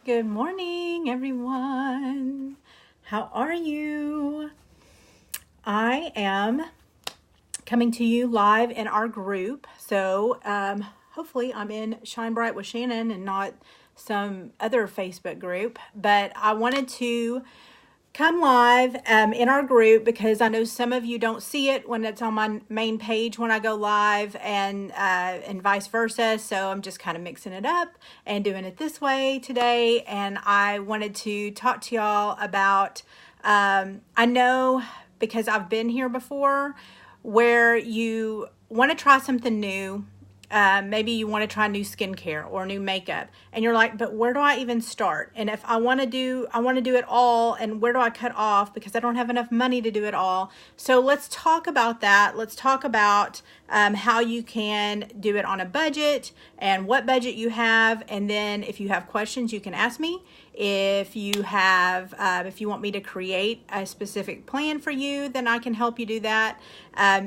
Good morning, everyone. How are you? I am coming to you live in our group. So hopefully I'm in Shine Bright with Shannon and not some other Facebook group. But I wanted to come live in our group because I know some of you don't see it when it's on my main page when I go live and vice versa. So I'm just kind of mixing it up and doing it this way today. And I wanted to talk to y'all about, I know because I've been here before where you want to try something new. Maybe you want to try new skincare or new makeup and you're like, but where do I even start? And if I want to do it all, and where do I cut off because I don't have enough money to do it all? So let's talk about that. Let's talk about how you can do it on a budget and what budget you have. And then if you have questions, you can ask me. If you have, if you want me to create a specific plan for you, then I can help you do that.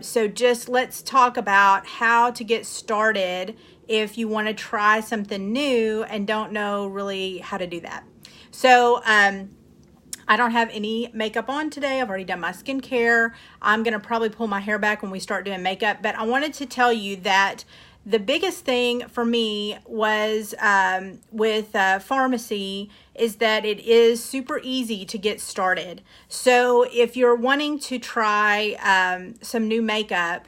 So just let's talk about how to get started if you want to try something new and don't know really how to do that. So I don't have any makeup on today. I've already done my skincare. I'm going to probably pull my hair back when we start doing makeup, but I wanted to tell you that the biggest thing for me was with pharmacy is that it is super easy to get started. So if you're wanting to try some new makeup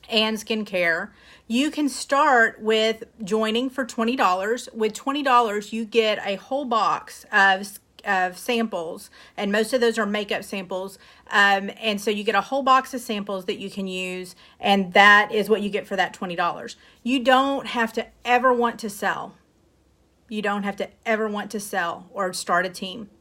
and skincare, you can start with joining for $20. With $20, you get a whole box of samples, and most of those are makeup samples. And so you get a whole box of samples that you can use, and that is what you get for that $20. You don't have to ever want to sell. You don't have to ever want to sell or start a team,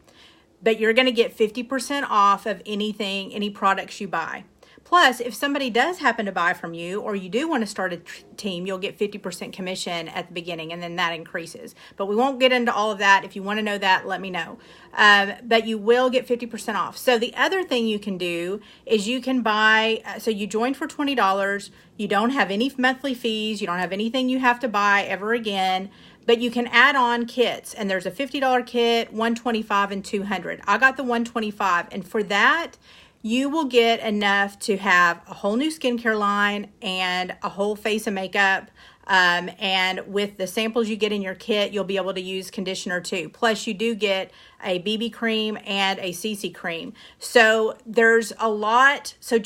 but you're going to get 50% off of anything, any products you buy. Plus, if somebody does happen to buy from you or you do want to start a team, you'll get 50% commission at the beginning, and then that increases. But we won't get into all of that. If you want to know that, let me know. But you will get 50% off. So the other thing you can do is you can buy, so you join for $20. You don't have any monthly fees. You don't have anything you have to buy ever again. But you can add on kits, and there's a $50 kit, $125, and $200. I got the $125, and for that, you will get enough to have a whole new skincare line and a whole face of makeup. And with the samples you get in your kit, you'll be able to use conditioner too. Plus, you do get a BB cream and a CC cream. So there's a lot. So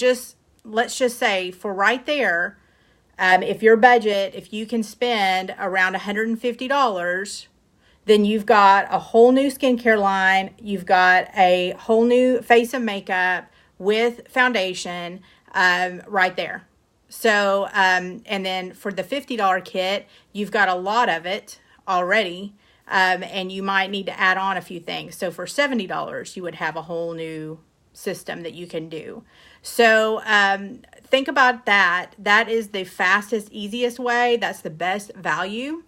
let's just say for right there, if your budget, if you can spend around $150, then you've got a whole new skincare line. You've got a whole new face of makeup with foundation right there. So, and then for the $50 kit, you've got a lot of it already, and you might need to add on a few things. So for $70, you would have a whole new system that you can do. So think about that. That is the fastest, easiest way. That's the best value.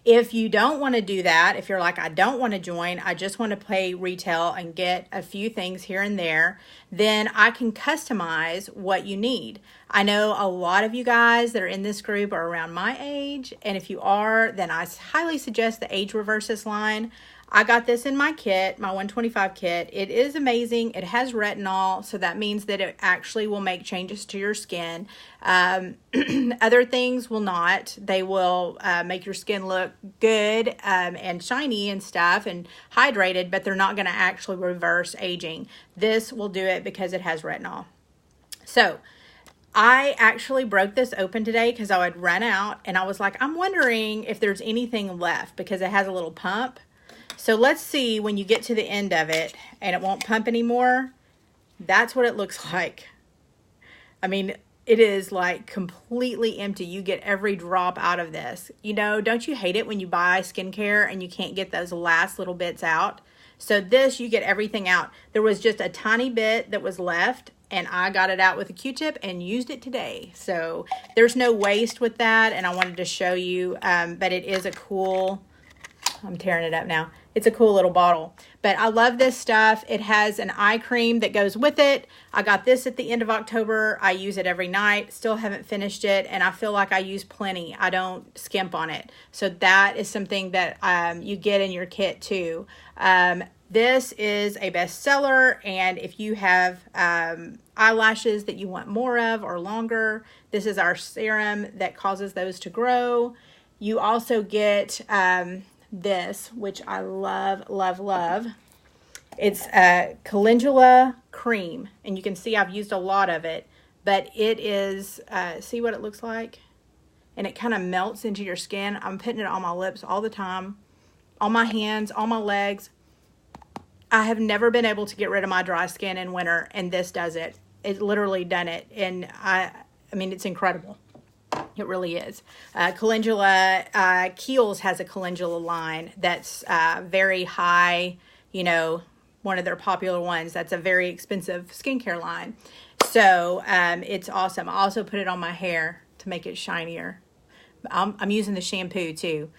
If you don't want to do that, if you're like, I don't want to join, I just want to pay retail and get a few things here and there, then I can customize what you need. I know a lot of you guys that are in this group are around my age, and if you are, then I highly suggest the Age Reverses line. I got this in my kit, my 125 kit. It is amazing. It has retinol, so that means that it actually will make changes to your skin. Other things will not. They will make your skin look good and shiny and stuff and hydrated, but they're not going to actually reverse aging. This will do it because it has retinol. So I actually broke this open today because I would run out, and I was like, I'm wondering if there's anything left because it has a little pump. So let's see when you get to the end of it and it won't pump anymore. That's what it looks like. I mean, it is like completely empty. You get every drop out of this. You know, don't you hate it when you buy skincare and you can't get those last little bits out? So this, you get everything out. There was just a tiny bit that was left, and I got it out with a Q-tip and used it today. So there's no waste with that, and I wanted to show you, but it is a cool I'm tearing it up now. It's a cool little bottle. But I love this stuff. It has an eye cream that goes with it. I got this at the end of October. I use it every night. Still haven't finished it. And I feel like I use plenty. I don't skimp on it. So that is something that you get in your kit too. This is a bestseller. And if you have eyelashes that you want more of or longer, this is our serum that causes those to grow. You also get this, which I love, love, love. It's calendula cream, and you can see I've used a lot of it, but it is, see what it looks like? And it kind of melts into your skin. I'm putting it on my lips all the time, on my hands, on my legs. I have never been able to get rid of my dry skin in winter, and this does it. It's literally done it, and I mean, it's incredible. It really is. Calendula, Kiehl's has a calendula line that's very high, you know, one of their popular ones. That's a very expensive skincare line. So it's awesome. I also put it on my hair to make it shinier. I'm using the shampoo too.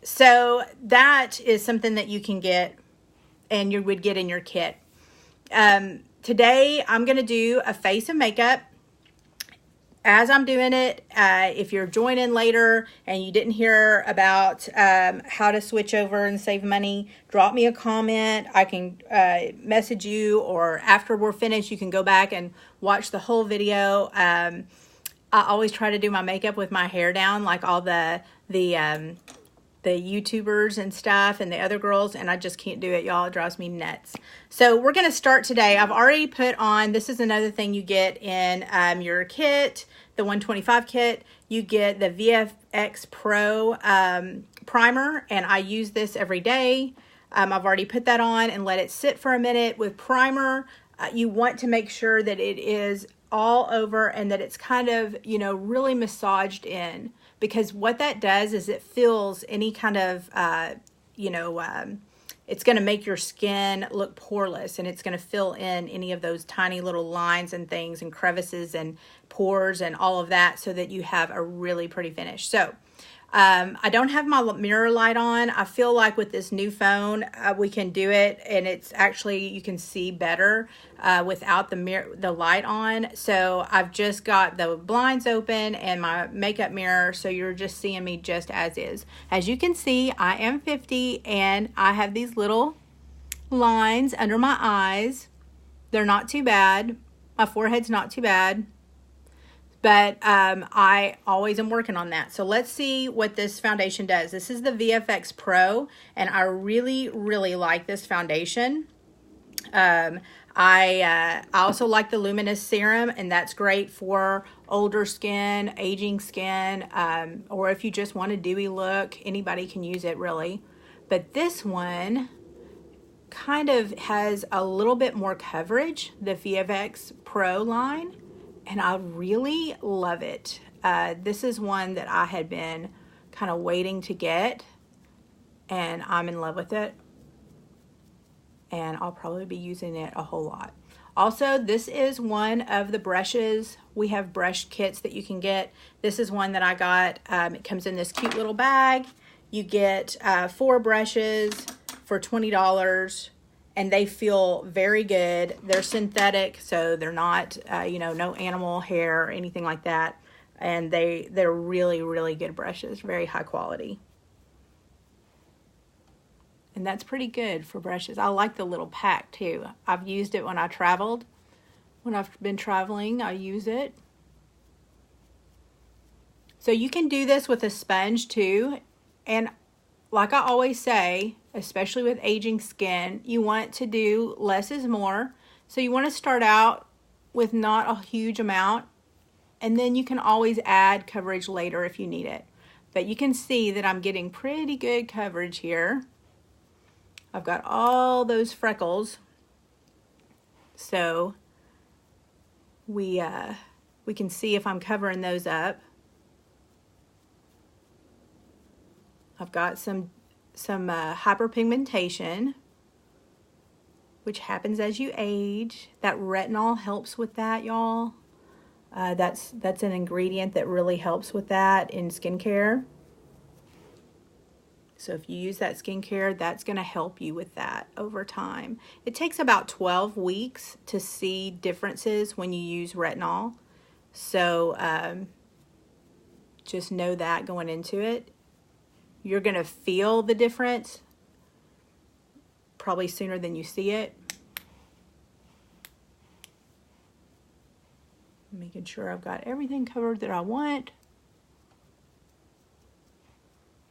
So that is something that you can get and you would get in your kit. Today I'm going to do a face and makeup. As I'm doing it, if you're joining later and you didn't hear about how to switch over and save money, drop me a comment. I can message you, or after we're finished, you can go back and watch the whole video. I always try to do my makeup with my hair down, like all the YouTubers and stuff and the other girls, and I just can't do it, y'all. It drives me nuts. So we're going to start today. I've already put on, this is another thing you get in your kit, the 125 kit. You get the VFX Pro primer, and I use this every day. I've already put that on and let it sit for a minute. With primer, you want to make sure that it is all over and that it's kind of, you know, really massaged in. Because what that does is it fills any kind of, it's going to make your skin look poreless, and it's going to fill in any of those tiny little lines and things and crevices and pores and all of that, so that you have a really pretty finish. So I don't have my mirror light on. I feel like with this new phone, we can do it, and it's actually, you can see better without the light on. So I've just got the blinds open and my makeup mirror, so you're just seeing me just as is. As you can see, I am 50, and I have these little lines under my eyes. They're not too bad. My forehead's not too bad. But I always am working on that. So let's see what this foundation does. This is the VFX Pro, and I really, really like this foundation. I also like the Luminous Serum, and that's great for older skin, aging skin, or if you just want a dewy look. Anybody can use it, really. But this one kind of has a little bit more coverage, the VFX Pro line. And I really love it. This is one that I had been kind of waiting to get, and I'm in love with it. And I'll probably be using it a whole lot. Also, this is one of the brushes. We have brush kits that you can get. This is one that I got. It comes in this cute little bag. You get 4 brushes for $20. And they feel very good. They're synthetic, so they're not, no animal hair or anything like that. And they're really, really good brushes, very high quality. And that's pretty good for brushes. I like the little pack too. I've used it when I traveled. When I've been traveling, I use it. So you can do this with a sponge too. And like I always say, especially with aging skin, you want to do less is more. So you want to start out with not a huge amount, and then you can always add coverage later if you need it. But you can see that I'm getting pretty good coverage here. I've got all those freckles. So we can see if I'm covering those up. I've got some hyperpigmentation, which happens as you age. That retinol helps with that, y'all. That's an ingredient that really helps with that in skincare. So if you use that skincare, that's going to help you with that over time. It takes about 12 weeks to see differences when you use retinol. So just know that going into it. You're going to feel the difference probably sooner than you see it. Making sure I've got everything covered that I want.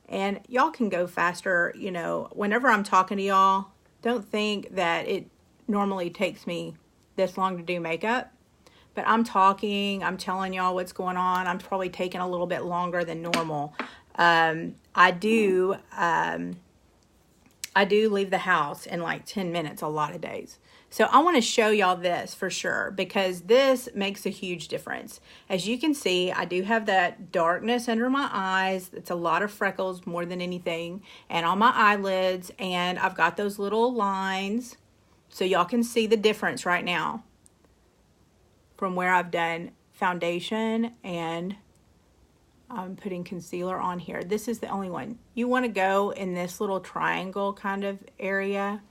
And y'all can go faster, you know, whenever I'm talking to y'all, don't think that it normally takes me this long to do makeup. But I'm talking, I'm telling y'all what's going on. I'm probably taking a little bit longer than normal. I do leave the house in like 10 minutes a lot of days. So I want to show y'all this for sure because this makes a huge difference. As you can see, I do have that darkness under my eyes. It's a lot of freckles more than anything. And on my eyelids, and I've got those little lines. So y'all can see the difference right now from where I've done foundation and I'm putting concealer on here. This is the only one. You want to go in this little triangle kind of area.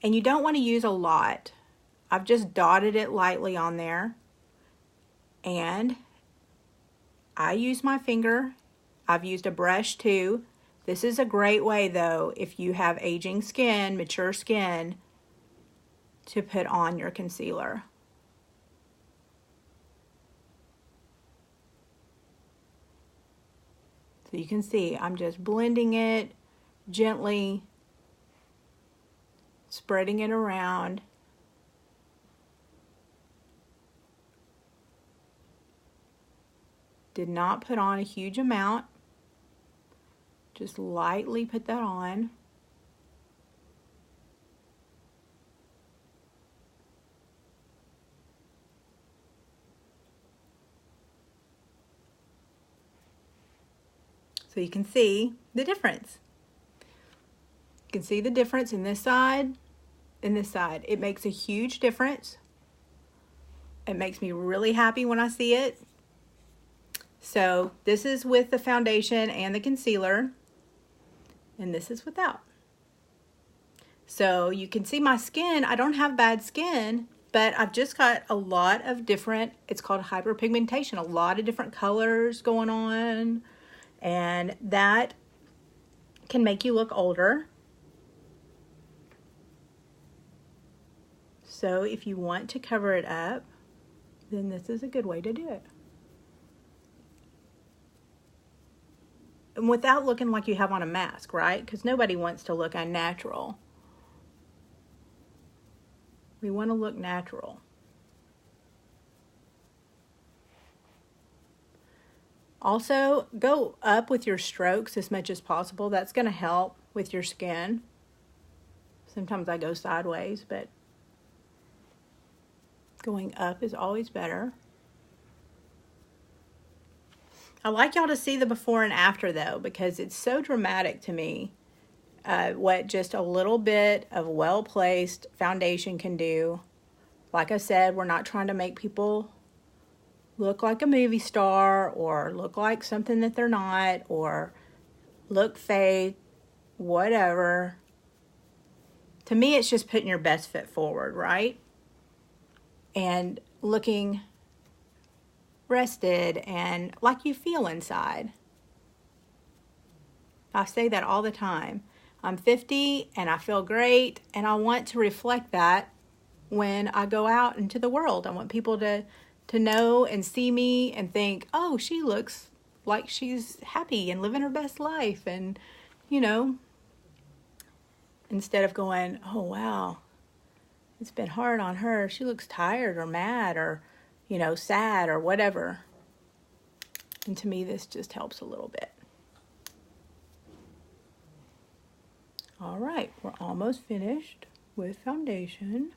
And you don't want to use a lot. I've just dotted it lightly on there. And I use my finger. I've used a brush too. This is a great way though, if you have aging skin, mature skin, to put on your concealer. So you can see I'm just blending it gently, spreading it around. Did not put on a huge amount. Just lightly put that on. So you can see the difference. You can see the difference in this side and this side. It makes a huge difference. It makes me really happy when I see it. So this is with the foundation and the concealer, and this is without. So you can see my skin. I don't have bad skin, but I've just got a lot of different, it's called hyperpigmentation, a lot of different colors going on, and that can make you look older. So if you want to cover it up, then this is a good way to do it. And without looking like you have on a mask, right? Because nobody wants to look unnatural. We want to look natural. Also, go up with your strokes as much as possible. That's going to help with your skin. Sometimes I go sideways, but going up is always better. I like y'all to see the before and after though, because it's so dramatic to me what just a little bit of well-placed foundation can do. Like I said, we're not trying to make people look like a movie star or look like something that they're not or look fake, whatever. To me, it's just putting your best foot forward, right? And looking rested and like you feel inside. I say that all the time. I'm 50 and I feel great, and I want to reflect that when I go out into the world. I want people to know and see me and think, oh, she looks like she's happy and living her best life. And, you know, instead of going, oh, wow, it's been hard on her. She looks tired or mad or, you know, sad or whatever. And to me, this just helps a little bit. All right, we're almost finished with foundation.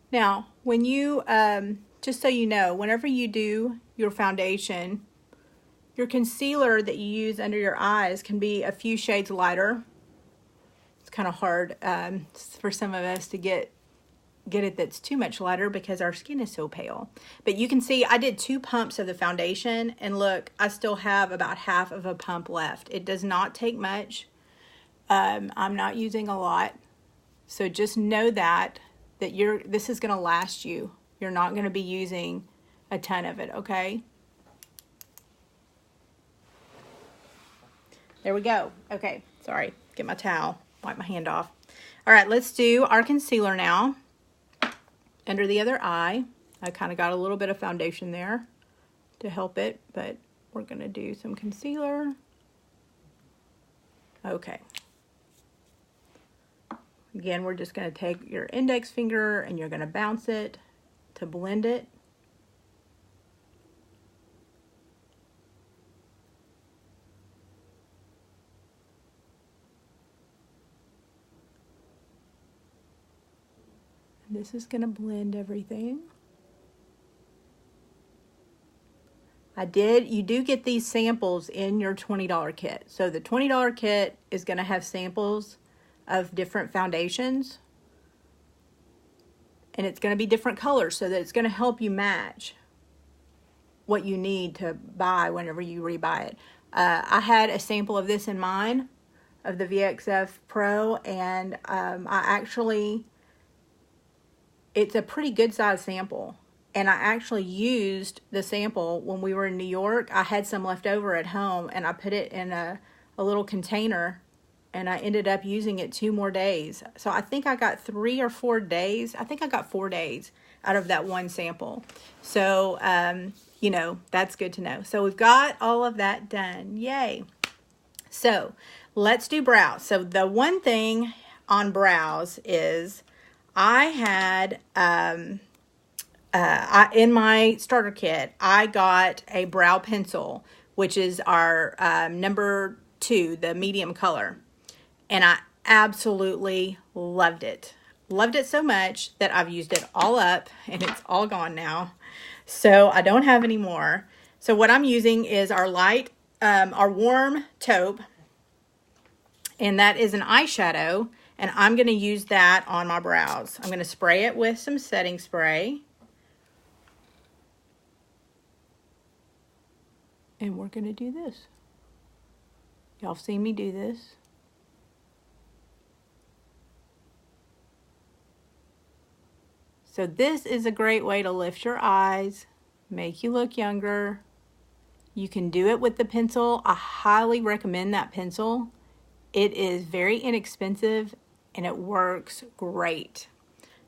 Now, when you, just so you know, whenever you do your foundation, your concealer that you use under your eyes can be a few shades lighter. It's kind of hard for some of us to get it that's too much lighter because our skin is so pale. But you can see I did 2 pumps of the foundation, and look, I still have about half of a pump left. It does not take much. I'm not using a lot. So just know that this is going to last you. You're not going to be using a ton of it, okay? There we go. Okay, sorry. Get my towel. Wipe my hand off. All right, let's do our concealer now. Under the other eye. I kind of got a little bit of foundation there to help it, but we're going to do some concealer. Okay. Again, we're just going to take your index finger and you're going to bounce it to blend it. This is going to blend everything. You do get these samples in your $20 kit. So the $20 kit is going to have samples of different foundations. And it's going to be different colors so that it's going to help you match what you need to buy whenever you rebuy it. I had a sample of this in mine, of the VXF Pro, and it's a pretty good size sample. And I actually used the sample when we were in New York. I had some left over at home, and I put it in a little container, and I ended up using it 2 more days. So I think I got 3 or 4 days. I think I got 4 days out of that one sample. So, you know, that's good to know. So we've got all of that done. Yay. So let's do brows. So the one thing on brows is I had, in my starter kit, I got a brow pencil, which is our number 2, the medium color. And I absolutely loved it. Loved it so much that I've used it all up and it's all gone now. So I don't have any more. So what I'm using is our warm taupe. And that is an eyeshadow. And I'm going to use that on my brows. I'm going to spray it with some setting spray. And we're going to do this. Y'all have seen me do this. So this is a great way to lift your eyes, make you look younger. You can do it with the pencil. I highly recommend that pencil. It is very inexpensive and it works great.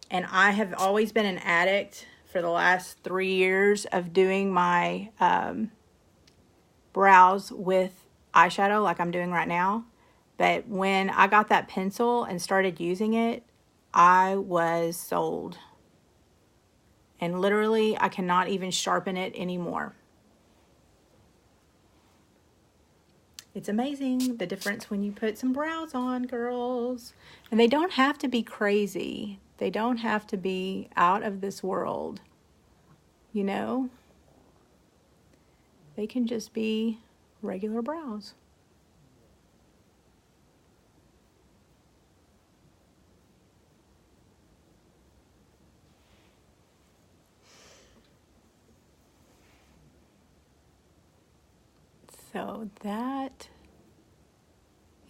And I have always been an addict for the last 3 years of doing my brows with eyeshadow like I'm doing right now. But when I got that pencil and started using it, I was sold. And literally, I cannot even sharpen it anymore. It's amazing the difference when you put some brows on, girls. And they don't have to be crazy. They don't have to be out of this world. You know? They can just be regular brows. So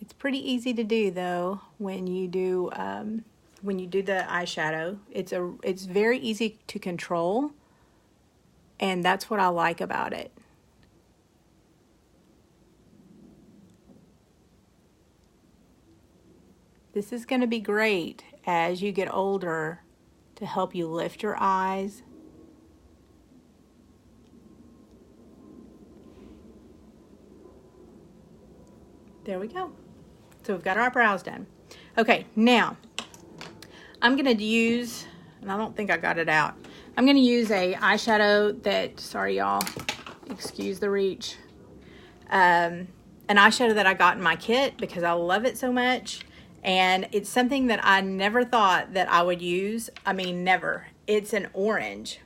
it's pretty easy to do though when you do the eyeshadow. It's very easy to control, and that's what I like about it. This is going to be great as you get older to help you lift your eyes. There we go. So we've got our brows done. Okay, now I'm going to use, and I don't think I got it out. I'm going to use a eyeshadow that, sorry y'all, excuse the reach. An eyeshadow that I got in my kit because I love it so much. And it's something that I never thought that I would use. I mean, never. It's an orange.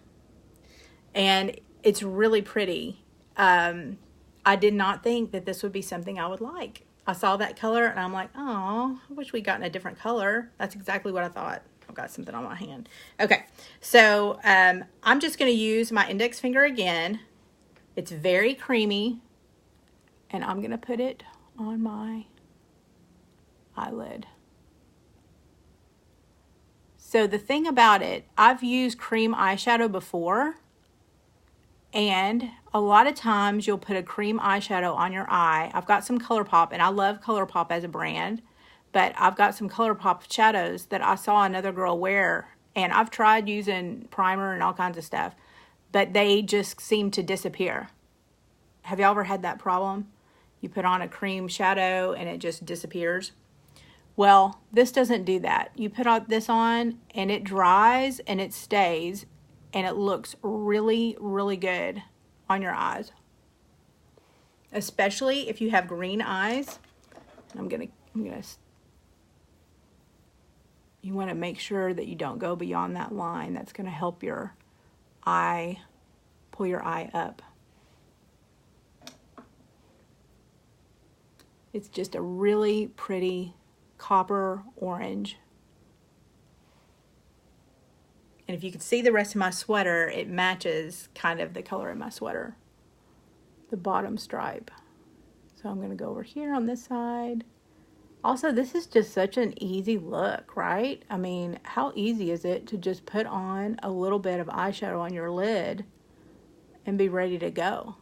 And it's really pretty. I did not think that this would be something I would like. I saw that color and I'm like, oh, I wish we'd gotten a different color. That's exactly what I thought. I've got something on my hand. Okay, so I'm just going to use my index finger again. It's very creamy, and I'm going to put it on my eyelid. So the thing about it, I've used cream eyeshadow before, and a lot of times you'll put a cream eyeshadow on your eye. I've got some ColourPop, and I love ColourPop as a brand, but I've got some ColourPop shadows that I saw another girl wear, and I've tried using primer and all kinds of stuff, but they just seem to disappear. Have y'all ever had that problem? You put on a cream shadow and it just disappears. Well, this doesn't do that. You put this on and it dries and it stays, and it looks really, really good on your eyes. Especially if you have green eyes. You want to make sure that you don't go beyond that line. That's going to help your eye, pull your eye up. It's just a really pretty copper orange. And if you can see the rest of my sweater, it matches kind of the color of my sweater, the bottom stripe. So I'm going to go over here on this side. Also, this is just such an easy look, right? I mean, how easy is it to just put on a little bit of eyeshadow on your lid and be ready to go?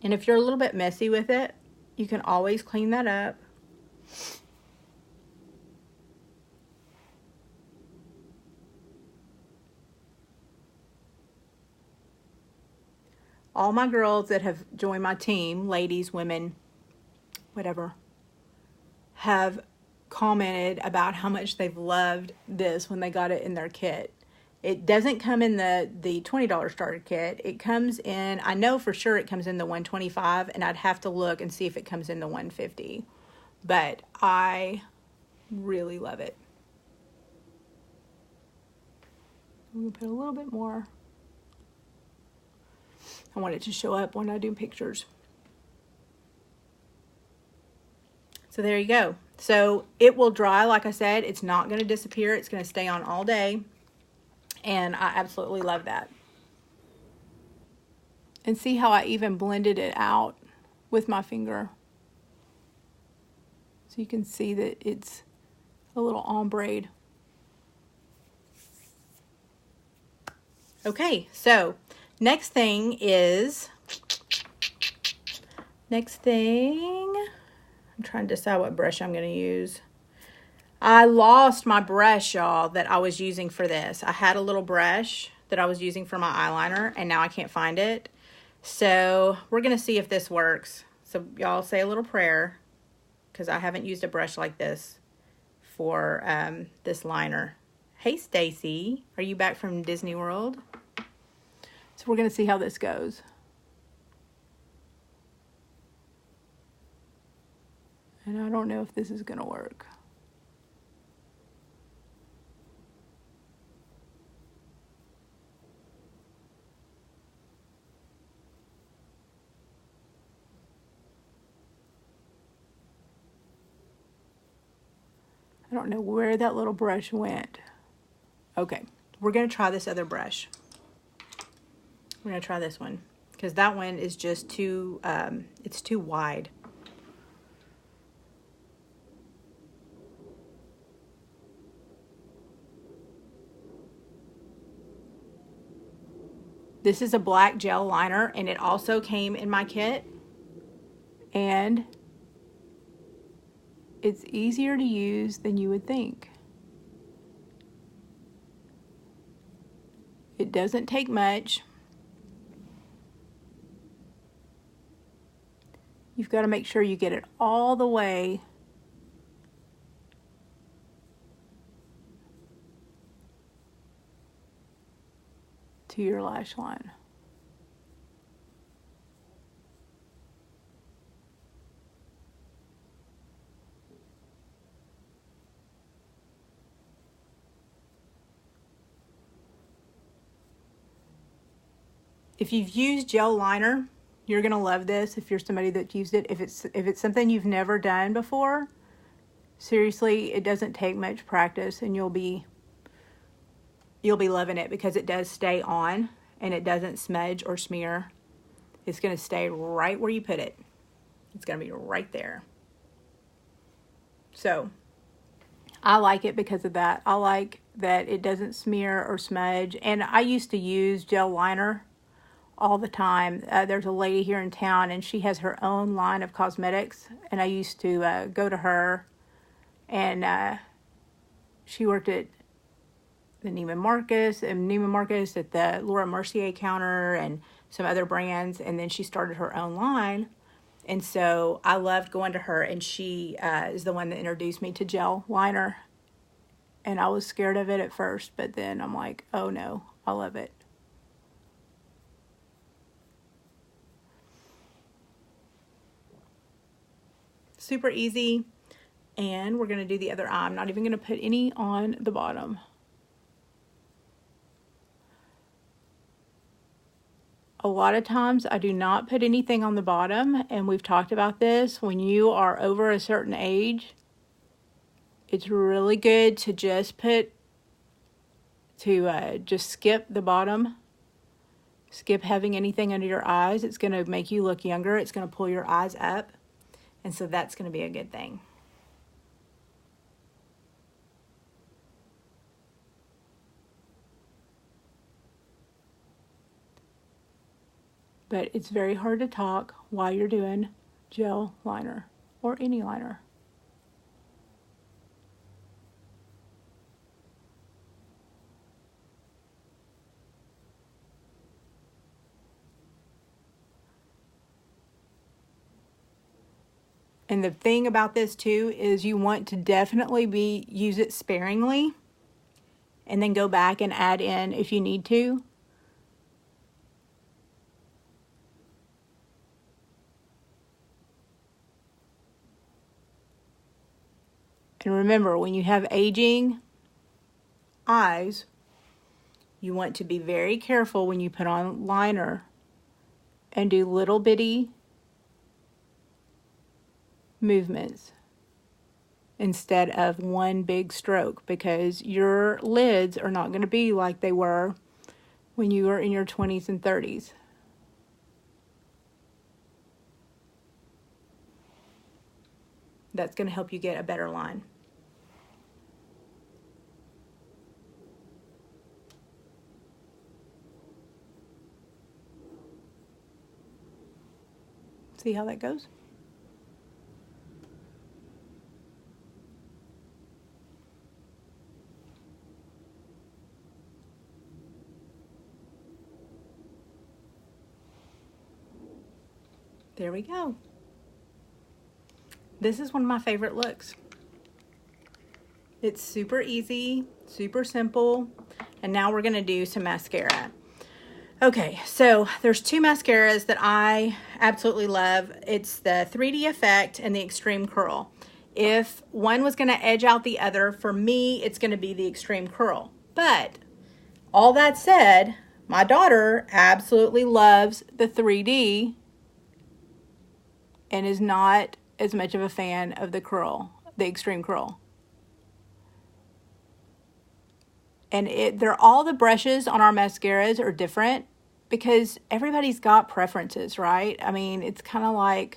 And if you're a little bit messy with it, you can always clean that up. All my girls that have joined my team, ladies, women, whatever, have commented about how much they've loved this when they got it in their kit. It doesn't come in the $20 starter kit. It comes in, I know for sure it comes in the $125, and I'd have to look and see if it comes in the $150. But I really love it. I'm going to put a little bit more. I want it to show up when I do pictures. So there you go. So it will dry, like I said. It's not going to disappear. It's going to stay on all day. And I absolutely love that. And see how I even blended it out with my finger. So you can see that it's a little ombre. Okay, so next thing, I'm trying to decide what brush I'm going to use. I lost my brush, y'all, that I was using for this. I had a little brush that I was using for my eyeliner, and now I can't find it. So we're going to see if this works. So y'all say a little prayer, because I haven't used a brush like this for this liner. Hey, Stacy, are you back from Disney World? So we're going to see how this goes. And I don't know if this is going to work. I don't know where that little brush went. Okay, we're going to try this other brush. We're going to try this one, because that one is just too, it's too wide. This is a black gel liner, and it also came in my kit. And it's easier to use than you would think. It doesn't take much. You've got to make sure you get it all the way to your lash line. If you've used gel liner, you're going to love this if you're somebody that's used it. If it's something you've never done before, seriously, it doesn't take much practice and you'll be loving it because it does stay on and it doesn't smudge or smear. It's going to stay right where you put it. It's going to be right there. So I like it because of that. I like that it doesn't smear or smudge. And I used to use gel liner all the time. There's a lady here in town and she has her own line of cosmetics. And I used to go to her, and she worked at the Neiman Marcus at the Laura Mercier counter and some other brands. And then she started her own line. And so I loved going to her, and she is the one that introduced me to gel liner. And I was scared of it at first, but then I'm like, oh no, I love it. Super easy. And we're going to do the other eye. I'm not even going to put any on the bottom. A lot of times I do not put anything on the bottom, and we've talked about this. When you are over a certain age, it's really good to just just skip the bottom. Skip having anything under your eyes. It's going to make you look younger. It's going to pull your eyes up, and so that's going to be a good thing. But it's very hard to talk while you're doing gel liner or any liner. And the thing about this too is you want to definitely use it sparingly and then go back and add in if you need to. And remember, when you have aging eyes, you want to be very careful when you put on liner and do little bitty movements instead of one big stroke, because your lids are not going to be like they were when you were in your 20s and 30s. That's going to help you get a better line. See how that goes? There we go. This is one of my favorite looks. It's super easy, super simple. And now we're going to do some mascara. Okay, so there's two mascaras that I absolutely love. It's the 3D Effect and the Extreme Curl. If one was going to edge out the other, for me, it's going to be the Extreme Curl. But all that said, my daughter absolutely loves the 3D and is not as much of a fan of the curl, the Extreme Curl. And all the brushes on our mascaras are different because everybody's got preferences, right? I mean, it's kind of like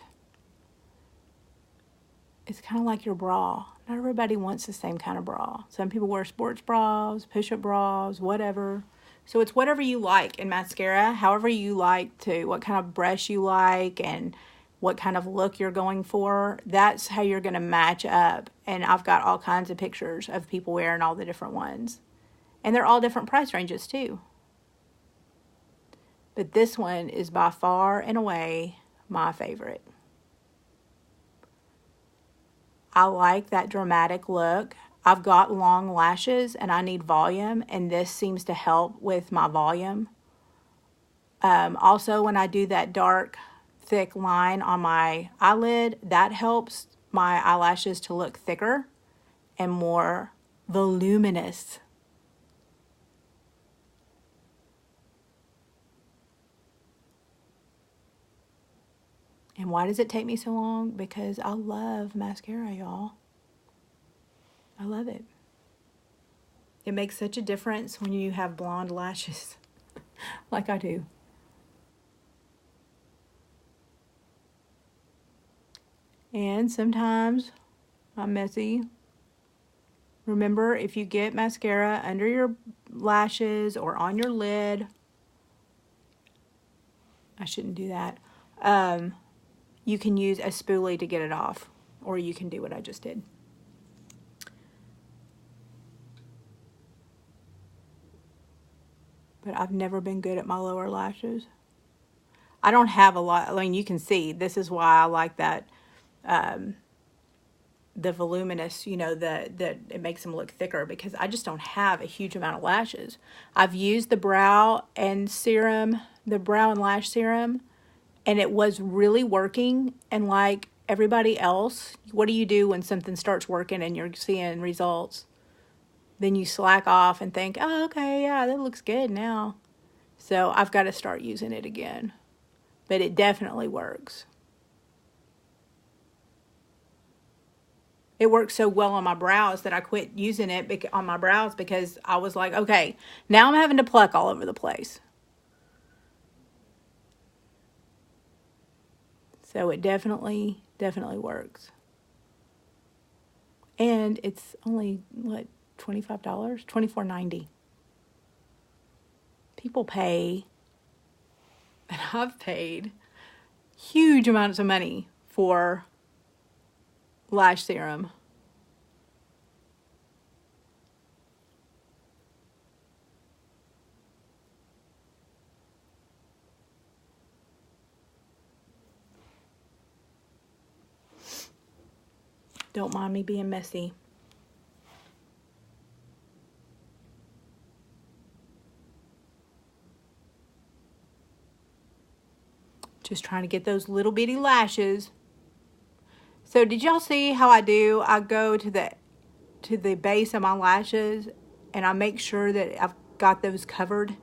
your bra. Not everybody wants the same kind of bra. Some people wear sports bras, push-up bras, whatever. So it's whatever you like in mascara, however you like to, what kind of brush you like and what kind of look you're going for. That's how you're going to match up. And I've got all kinds of pictures of people wearing all the different ones. And they're all different price ranges too. But this one is by far and away my favorite. I like that dramatic look. I've got long lashes and I need volume, and this seems to help with my volume. Also, when I do that dark, thick line on my eyelid, that helps my eyelashes to look thicker and more voluminous. And why does it take me so long? Because I love mascara, y'all. I love it. It makes such a difference when you have blonde lashes like I do. And sometimes I'm messy. Remember, if you get mascara under your lashes or on your lid, I shouldn't do that. You can use a spoolie to get it off, or you can do what I just did. But I've never been good at my lower lashes. I don't have a lot. I mean, you can see, this is why I like that, the voluminous, you know, that it makes them look thicker, because I just don't have a huge amount of lashes. I've used the brow and lash serum, and it was really working. And like everybody else, what do you do when something starts working and you're seeing results? Then you slack off and think, oh, okay, yeah, that looks good now. So I've got to start using it again. But it definitely works. It worked so well on my brows that I quit using it on my brows, because I was like, okay, now I'm having to pluck all over the place. So it definitely works. And it's only, what, $25? $24.90. People pay, and I've paid huge amounts of money for lash serum. Don't mind me being messy. Just trying to get those little bitty lashes. So did y'all see how I do? I go to the base of my lashes, and I make sure that I've got those covered.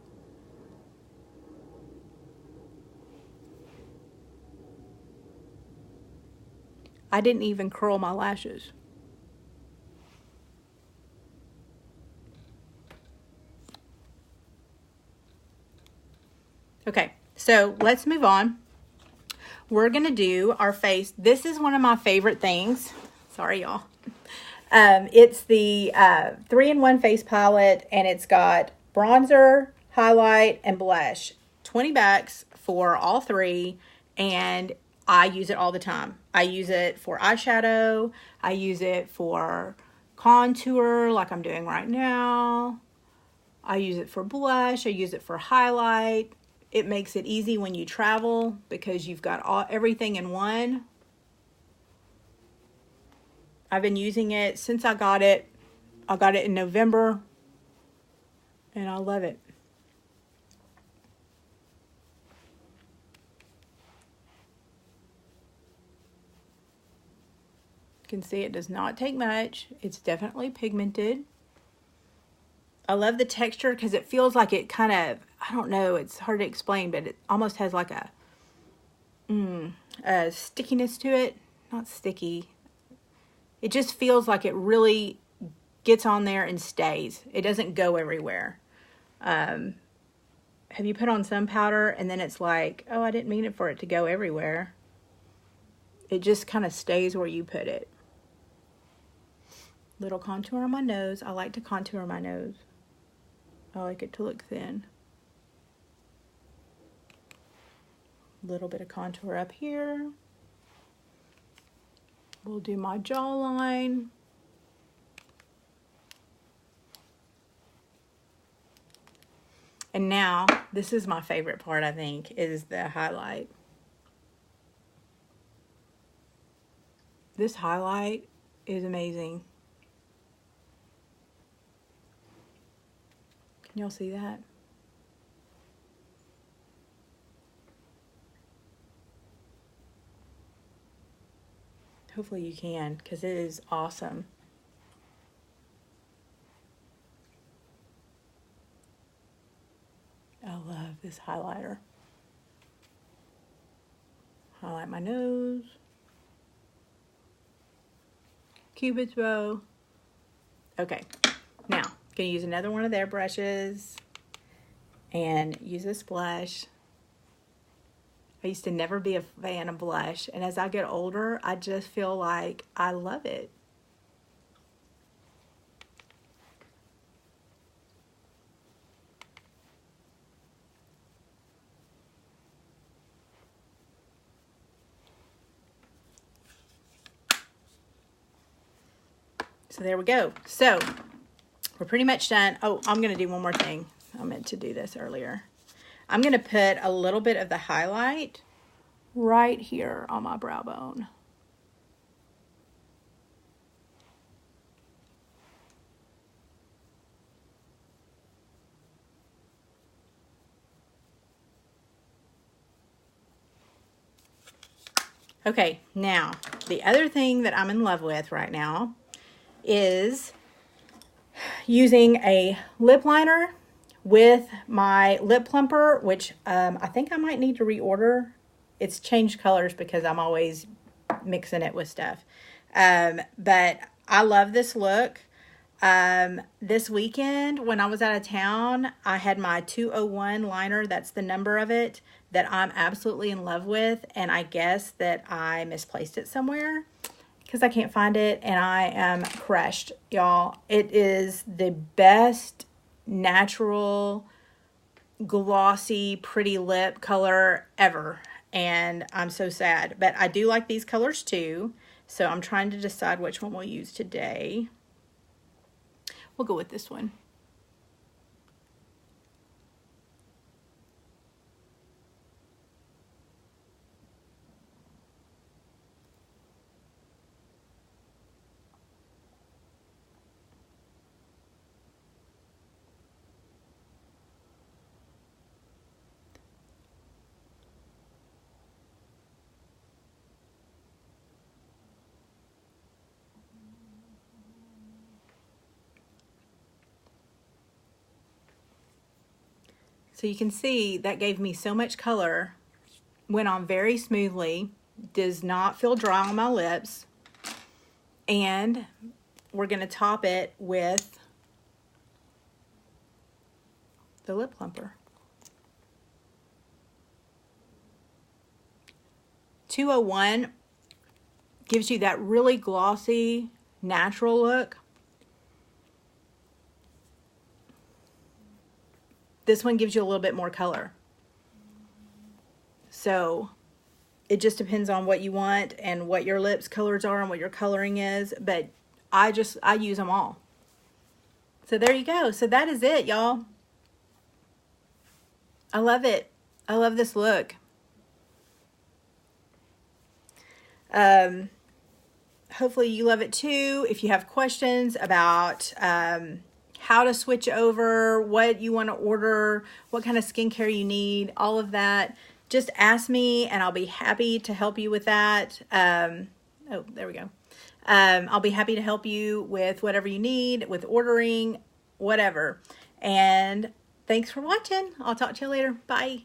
I didn't even curl my lashes. Okay, so let's move on. We're going to do our face. This is one of my favorite things. Sorry, y'all. It's the 3-in-1 face palette, and it's got bronzer, highlight, and blush. $20 for all three, and I use it all the time. I use it for eyeshadow. I use it for contour, like I'm doing right now. I use it for blush. I use it for highlight. It makes it easy when you travel, because you've got everything in one. I've been using it since I got it. I got it in November, and I love it. You can see it does not take much. It's definitely pigmented. I love the texture, because it feels like it kind of, I don't know, it's hard to explain, but it almost has like a stickiness to it. Not sticky. It just feels like it really gets on there and stays. It doesn't go everywhere. Have you put on some powder and then it's like, oh, I didn't mean it for it to go everywhere? It just kind of stays where you put it. Little contour on my nose. I like to contour my nose. I like it to look thin. Little bit of contour up here. We'll do my jawline. And now, this is my favorite part, I think, is the highlight. This highlight is amazing. Can y'all see that? Hopefully you can, because it is awesome. I love this highlighter. Highlight my nose. Cupid's bow. Okay, now gonna use another one of their brushes and use this blush. I used to never be a fan of blush, and as I get older, I just feel like I love it. So there we go. So we're pretty much done. Oh, I'm going to do one more thing. I meant to do this earlier. I'm going to put a little bit of the highlight right here on my brow bone. Okay, now the other thing that I'm in love with right now is using a lip liner with my lip plumper, which I think I might need to reorder. It's changed colors because I'm always mixing it with stuff. But I love this look. This weekend when I was out of town, I had my 201 liner. That's the number of it that I'm absolutely in love with. And I guess that I misplaced it somewhere because I can't find it, and I am crushed, y'all. It is the best natural, glossy, pretty lip color ever, and I'm so sad. But I do like these colors too, so I'm trying to decide which one we'll use today. We'll go with this one. So you can see that gave me so much color, went on very smoothly, does not feel dry on my lips, and we're going to top it with the lip plumper. 201 gives you that really glossy, natural look. This one gives you a little bit more color. So it just depends on what you want and what your lips colors are and what your coloring is. But I use them all. So there you go. So that is it, y'all. I love it. I love this look. Hopefully you love it too. If you have questions about how to switch over, what you want to order, what kind of skincare you need, all of that, just ask me and I'll be happy to help you with that. Oh, there we go. I'll be happy to help you with whatever you need, with ordering, whatever. And thanks for watching. I'll talk to you later. Bye.